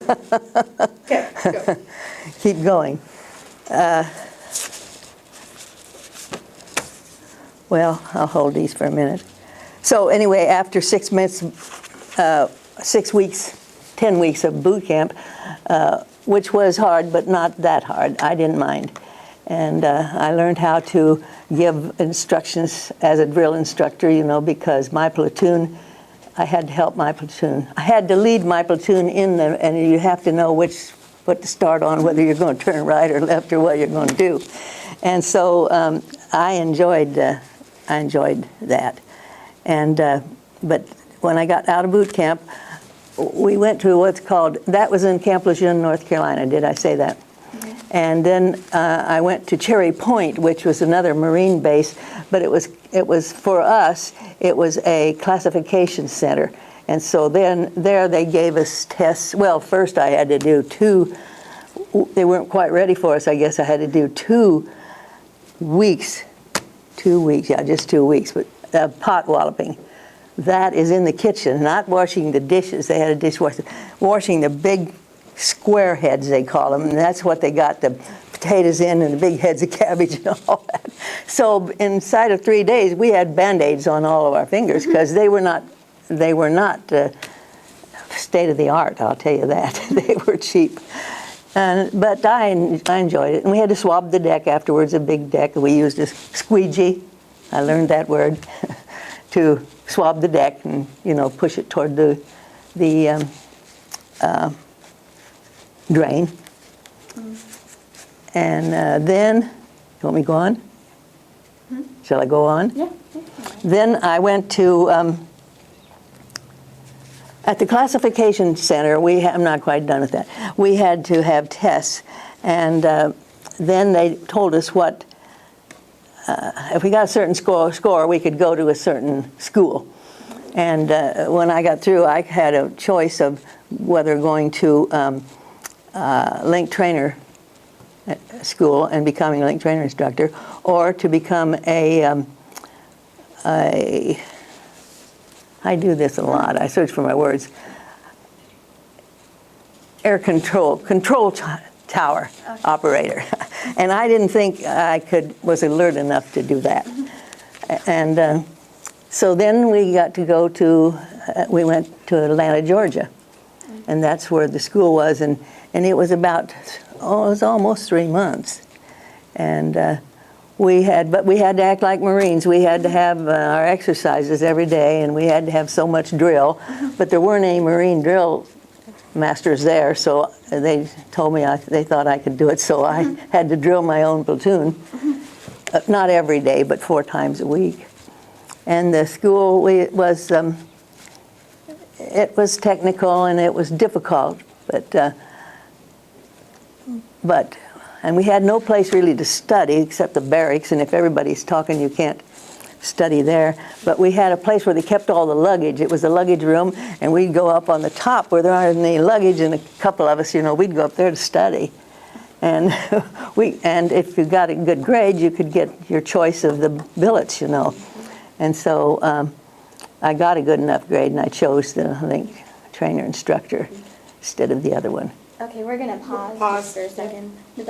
Okay, go. Keep going. Well, I'll hold these for a minute. So anyway, after 6 months, 6 weeks, 10 weeks of boot camp, which was hard, but not that hard. I didn't mind. And I learned how to give instructions as a drill instructor, you know, because my platoon, I had to help my platoon. I had to lead my platoon in them, and you have to know what to start on, whether you're going to turn right or left or what you're going to do. And so I enjoyed that. And but when I got out of boot camp, we went to what's called, that was in Camp Lejeune, North Carolina. Did I say that? Mm-hmm. And then I went to Cherry Point, which was another Marine base, but it was for us, it was a classification center. And so then there they gave us tests. Well, first I had to do 2, they weren't quite ready for us, I guess. I had to do 2 weeks, yeah, just 2 weeks, but pot walloping. That is in the kitchen, not washing the dishes. They had a dishwasher. Washing the big square heads, they call them, and that's what they got the potatoes in and the big heads of cabbage and all that. So inside of 3 days, we had Band-Aids on all of our fingers because they were not state of the art, I'll tell you that. They were cheap. But I enjoyed it. And we had to swab the deck afterwards, a big deck. We used a squeegee. I learned that word to swab the deck and, you know, push it toward the drain. And then, you want me to go on? Shall I go on? Yeah. Then I went to, at the classification center, I'm not quite done with that. We had to have tests. And then they told us what, if we got a certain score, we could go to a certain school. And when I got through, I had a choice of whether going to link trainer school and becoming a link trainer instructor, or to become I do this a lot, I search for my words, air control tower operator. And I didn't think I was alert enough to do that. And so then we got to go to, we went to Atlanta, Georgia. And that's where the school was. And it was about, it was almost 3 months. And we had to act like Marines. We had to have our exercises every day, and we had to have so much drill. But there weren't any Marine drill masters there, so they told me they thought I could do it, so I had to drill my own platoon. Not every day, but 4 times a week. And the school it was technical and it was difficult, and we had no place really to study except the barracks, and if everybody's talking, you can't study there. But we had a place where they kept all the luggage. It was a luggage room, and we'd go up on the top where there aren't any luggage, and a couple of us, you know, we'd go up there to study. And and if you got a good grade, you could get your choice of the billets, you know. And so I got a good enough grade, and I chose the link trainer instructor instead of the other one. Okay, we're going to pause for a second.